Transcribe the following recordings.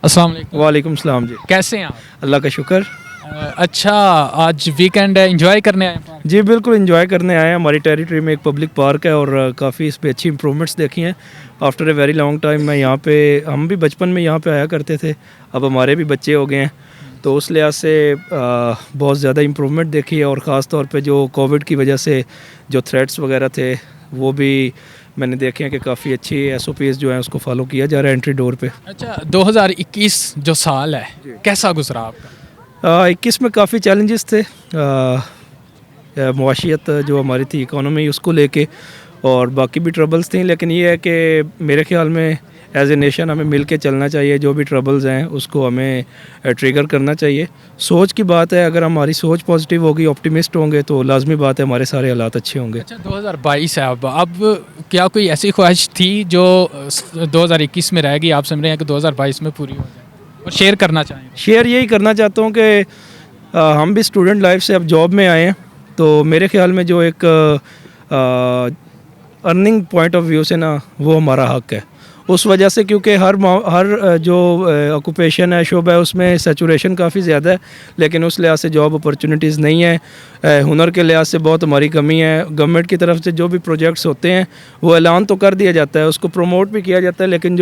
अस्सलाम वालेकुम। वालेकुम सलाम जी। कैसे हैं आप? अल्लाह का शुक्र। अच्छा, आज वीकेंड है, एंजॉय करने आए हैं? जी बिल्कुल एंजॉय करने आए हैं। हमारी टेरिटरी में एक पब्लिक पार्क है और काफ़ी इस पे अच्छी इंप्रूवमेंट्स देखी हैं। After a very long time मैं यहाँ पे, हम भी बचपन में यहाँ पे आया करते थे, अब हमारे भी बच्चे हो गए हैं, तो उस लिहाज से बहुत ज़्यादा इम्प्रूवमेंट देखी है। और ख़ास तौर पे जो कोविड की वजह से जो थ्रेट्स वगैरह थे वो भी मैंने देखे हैं कि काफ़ी अच्छी SOPs जो हैं उसको फॉलो किया जा रहा है एंट्री डोर पे। अच्छा, 2021 जो साल है कैसा गुजरा आपका? 21 में काफ़ी चैलेंजेस थे, मुआशियत जो हमारी थी इकोनॉमी उसको लेके, और बाकी भी ट्रबल्स थी, लेकिन ये है कि मेरे ख्याल में एज ए नेशन हमें मिल के चलना चाहिए। जो भी ट्रबल्स हैं उसको हमें ट्रिगर करना चाहिए। सोच की बात है, अगर हमारी सोच पॉजिटिव होगी, ऑप्टिमिस्ट होंगे, तो लाजमी बात है हमारे सारे हालात अच्छे होंगे। अच्छा, 2022 है अब क्या कोई ऐसी ख्वाहिश थी जो 2021 में रहेगी, आप समझ रहे हैं कि 2022 में पूरी हो जाए और शेयर करना चाहेंगे? शेयर यही करना चाहता हूँ कि हम भी स्टूडेंट लाइफ से अब जॉब में आए हैं, तो मेरे ख्याल में जो एक अर्निंग पॉइंट ऑफ व्यू से ना वो हमारा हक है उस वजह से, क्योंकि हर जो ऑक्यूपेशन है, शोबा है, उसमें सैचुरेशन काफ़ी ज़्यादा है, लेकिन उस लिहाज से जॉब अपॉर्चुनिटीज़ नहीं है। हुनर के लिहाज से बहुत हमारी कमी है। गवर्नमेंट की तरफ से जो भी प्रोजेक्ट्स होते हैं वो ऐलान तो कर दिया जाता है, उसको प्रमोट भी किया जाता है, लेकिन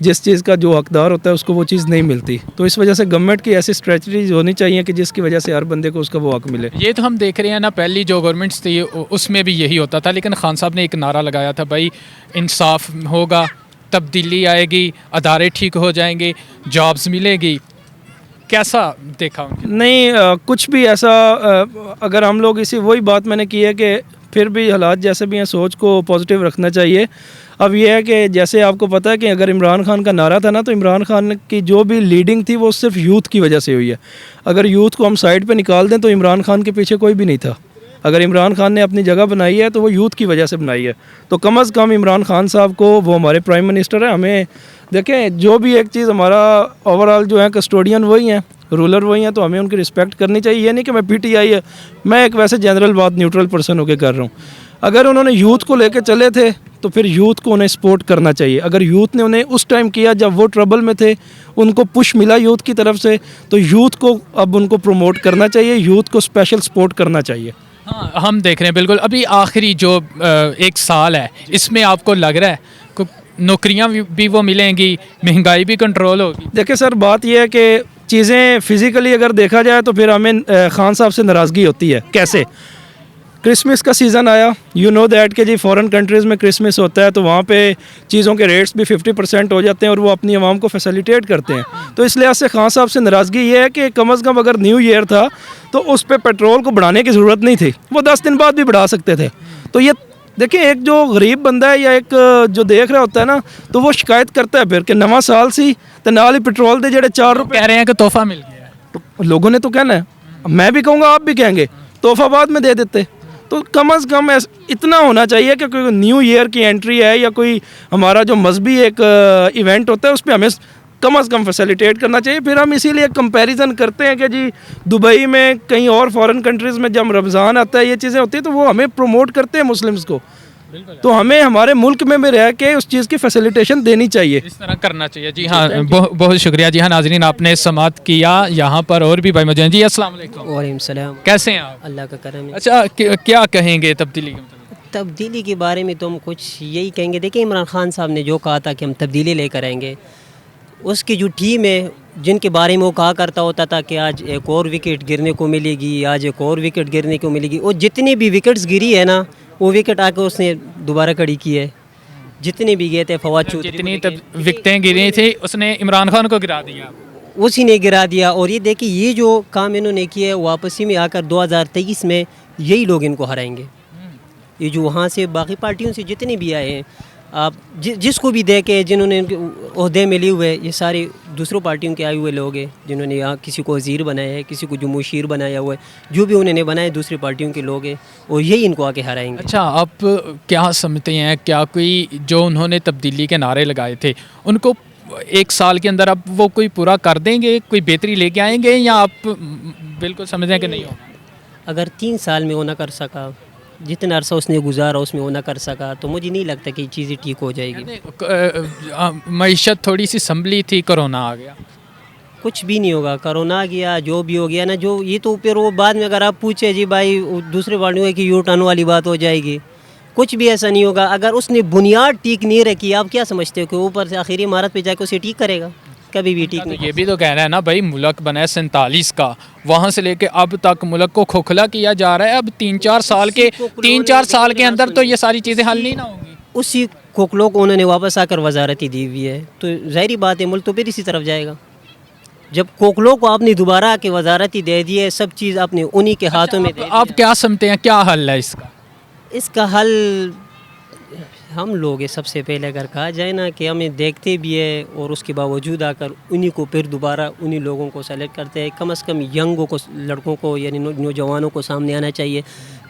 जिस चीज़ का जो हकदार होता है उसको वो चीज़ नहीं मिलती। तो इस वजह से गवर्नमेंट की ऐसी स्ट्रेटजीज होनी चाहिए कि जिसकी वजह से हर बंदे को उसका वो हक मिले। ये तो हम देख रहे हैं ना, पहली जो गवर्नमेंट्स थी उसमें भी यही होता था, लेकिन खान साहब ने एक नारा लगाया था, भाई इंसाफ होगा, तब्दीली आएगी, अदारे ठीक हो जाएंगे, जॉब्स मिलेगी। कैसा देखा उनके? नहीं, कुछ भी ऐसा, अगर हम लोग इसी वही बात मैंने की है कि फिर भी हालात जैसे भी हैं सोच को पॉजिटिव रखना चाहिए। अब ये है कि जैसे आपको पता है कि अगर इमरान खान का नारा था ना, तो इमरान खान की जो भी लीडिंग थी वो सिर्फ यूथ की वजह से हुई है। अगर यूथ को हम साइड पे निकाल दें तो इमरान खान के पीछे कोई भी नहीं था। अगर इमरान खान ने अपनी जगह बनाई है तो वो यूथ की वजह से बनाई है। तो कम अज़ कम इमरान खान साहब को, वो हमारे प्राइम मिनिस्टर हैं, हमें देखें जो भी एक चीज़ हमारा ओवरऑल जो है कस्टोडियन वही हैं, रूलर वही हैं, तो हमें उनकी रिस्पेक्ट करनी चाहिए। ये नहीं कि मैं PTI है, मैं एक वैसे जनरल बात न्यूट्रल पर्सन होकर कर रहा हूँ। अगर उन्होंने यूथ को लेकर चले थे तो फिर यूथ को उन्हें सपोर्ट करना चाहिए। अगर यूथ ने उन्हें उस टाइम किया जब वो ट्रबल में थे, उनको पुश मिला यूथ की तरफ से, तो यूथ को अब उनको प्रमोट करना चाहिए, यूथ को स्पेशल सपोर्ट करना चाहिए। हाँ, हम देख रहे हैं बिल्कुल। अभी आखिरी जो एक साल है, इसमें आपको लग रहा है नौकरियां भी वो मिलेंगी, महंगाई भी कंट्रोल होगी? देखिए सर, बात यह है कि चीज़ें फ़िज़िकली अगर देखा जाए तो फिर हमें खान साहब से नाराज़गी होती है। कैसे? क्रिसमस का सीज़न आया, यू नो दैट कि जी फ़ॉरेन कंट्रीज़ में क्रिसमस होता है, तो वहाँ पे चीज़ों के रेट्स भी 50% हो जाते हैं और वो अपनी आवाम को फैसिलिटेट करते हैं। तो इस लिहाज से खान साहब से नाराज़गी ये है कि कम अज़ कम अगर न्यू ईयर था तो उस पर पेट्रोल को बढ़ाने की ज़रूरत नहीं थी, वो 10 दिन बाद भी बढ़ा सकते थे। तो ये देखिए, एक जो गरीब बंदा है या एक जो देख रहा होता है ना, तो वो शिकायत करता है फिर कि नवा साल सी तो नाल ही पेट्रोल दे जेड़े 4 रुपये। कह रहे हैं कि तोहफा मिल गया है। तो लोगों ने तो कहना है, मैं भी कहूँगा, आप भी कहेंगे, तोहफा बाद में दे देते। तो कम अज़ कम इतना होना चाहिए कि कोई न्यू ईयर की एंट्री है या कोई हमारा जो मजहबी एक इवेंट होता है उस पर हमें कम अज़ कम फैसिलिटेट करना चाहिए। फिर हम इसीलिए कंपैरिजन करते हैं कि जी दुबई में, कहीं और फॉरेन कंट्रीज़ में जब रमज़ान आता है, ये चीज़ें होती हैं, तो वो हमें प्रमोट करते हैं मुस्लिम्स को। तो हमें हमारे मुल्क में भी रह के उस चीज़ की फैसिलिटेशन देनी चाहिए, इस तरह करना चाहिए। जी हाँ, बहुत शुक्रिया। जी हाँ नाज़रीन, आपने समाअत किया। यहाँ पर और भी भाई मौजूद हैं। जी अस्सलाम वालेकुम। वालेकुम सलाम। कैसे हैं आप? अल्लाह का करम है। अच्छा, क्या कहेंगे तब्दीली के मतलब? तब्दीली के बारे में तो हम कुछ यही कहेंगे। देखिए, इमरान खान साहब ने जो कहा था कि हम तब्दीली लेकर आएंगे, उसकी जो टीम है जिनके बारे में वो कहा करता होता था कि आज एक और विकेट गिरने को मिलेगी, आज एक और विकेट गिरने को मिलेगी, और जितनी भी विकेट्स गिरी है ना, वो विकेट आकर उसने दोबारा खड़ी की है। जितने भी गए थे, फवाद चौधरी, जितनी विकेटें गिरी थी उसने इमरान खान को गिरा दिया, उसी ने गिरा दिया। और ये देखिए, ये जो काम इन्होंने किया है, वापसी में आकर 2023 में यही लोग इनको हराएंगे। ये जो वहाँ से बाकी पार्टियों से जितने भी आए हैं, आप जिसको भी देखे, जिन्होंने ओहदे मिले हुए, ये सारे दूसरों पार्टियों के आए हुए लोग हैं, जिन्होंने यहाँ किसी को वज़ीर बनाया है, किसी को जो मुशीर बनाया हुआ है, जो भी उन्होंने बनाए दूसरी पार्टियों के लोग हैं, और यही इनको आके हराएंगे। अच्छा, आप क्या समझते हैं, क्या कोई जो उन्होंने तब्दीली के नारे लगाए थे उनको एक साल के अंदर अब वो कोई पूरा कर देंगे, कोई बेहतरी लेके आएंगे, या आप बिल्कुल समझ रहे हैं कि नहीं होगा? अगर 3 साल में वो ना कर सका, जितना अरसा उसने गुजारा उसमें वो ना कर सका, तो मुझे नहीं लगता कि चीज़ें ठीक हो जाएगी। मीशत थोड़ी सी संभली थी, कोरोना आ गया। कुछ भी नहीं होगा, कोरोना आ गया जो भी हो गया ना, जो ये तो फिर वो बाद में अगर आप पूछे जी भाई दूसरे पार्टियों की यू टर्न वाली बात हो जाएगी, कुछ भी ऐसा नहीं होगा। अगर उसने बुनियाद ठीक नहीं रखी, आप क्या समझते हो कि ऊपर से आखिरी इमारत पे जाकर उसे ठीक करेगा? कभी भी ठीक नहीं। ये भी तो कहना है ना भाई, मुल्क बना है 47 का, वहाँ से लेके अब तक मुल्क को खोखला किया जा रहा है। अब 3-4 साल के अंदर तो ये सारी चीज़ें हल नहीं ना होंगी। उसी खोखलों को उन्होंने वापस आकर वजारती दी हुई है, तो ज़ाहिर बात है मुल्क तो फिर इसी तरफ जाएगा। जब कोकलों को आपने दोबारा आके वजारती दे दी है, सब चीज़ आपने उन्हीं के हाथों में दे दी आप क्या समझते हैं, क्या हल है इसका? इसका हल हम लोग है। सबसे पहले अगर कहा जाए ना कि हमें देखते भी है और उसके बावजूद आकर उन्हीं को फिर दोबारा उन्हीं लोगों को सेलेक्ट करते हैं। कम से कम यंगों को, लड़कों को यानी नौजवानों को सामने आना चाहिए,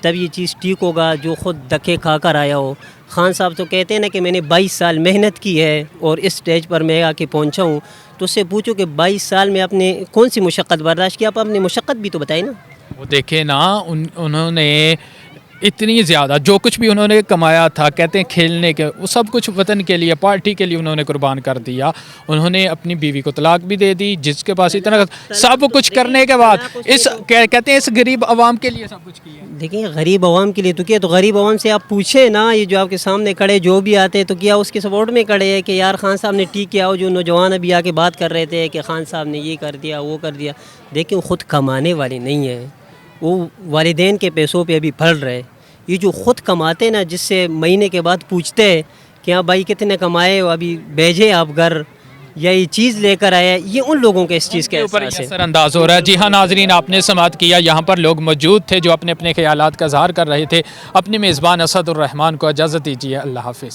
तब ये चीज़ ठीक होगा। जो ख़ुद धक्के खा कर आया हो। खान साहब तो कहते हैं ना कि मैंने 22 साल मेहनत की है और इस स्टेज पर मैं आके पहुंचा हूं, तो उससे पूछो कि 22 साल में आपने कौन सी मुशक्क़त बर्दाश्त की? आप अपनी मुशक्क़त भी तो बताए ना। वो देखे ना, उन्होंने इतनी ज़्यादा जो कुछ भी उन्होंने कमाया था, कहते हैं खेलने के, वो सब कुछ वतन के लिए, पार्टी के लिए उन्होंने कुर्बान कर दिया। उन्होंने अपनी बीवी को तलाक भी दे दी, जिसके पास इतना सब कुछ करने के बाद इस कहते हैं इस गरीब आवाम के लिए सब कुछ किया। देखिए गरीब आवाम के लिए तो किया, तो गरीब आवाम से आप पूछे ना, ये जो आपके सामने खड़े जो भी आते हैं तो क्या उसके सपोर्ट में खड़े हैं कि यार खान साहब ने ठीक किया हो? जो नौजवान अभी आके बात कर रहे थे कि खान साहब ने ये कर दिया वो कर दिया, देखिए वो ख़ुद कमाने वाले नहीं है, वो वालिदैन के पैसों पे अभी पल रहे। ये जो ख़ुद कमाते ना, जिससे महीने के बाद पूछते हैं कि हाँ भाई कितने कमाए हो, अभी भेजे आप घर, या ये चीज़ लेकर आया, ये उन लोगों के इस चीज़ के ऊपर एहसास है। असरअंदाज हो रहा है। जी हाँ नाजरीन, आपने समाअत किया, यहाँ पर लोग मौजूद थे जो अपने अपने ख्यालात का इज़हार कर रहे थे। अपने मेज़बान असदुर रहमान को इजाज़त दीजिए। अल्लाह हाफ़िज़।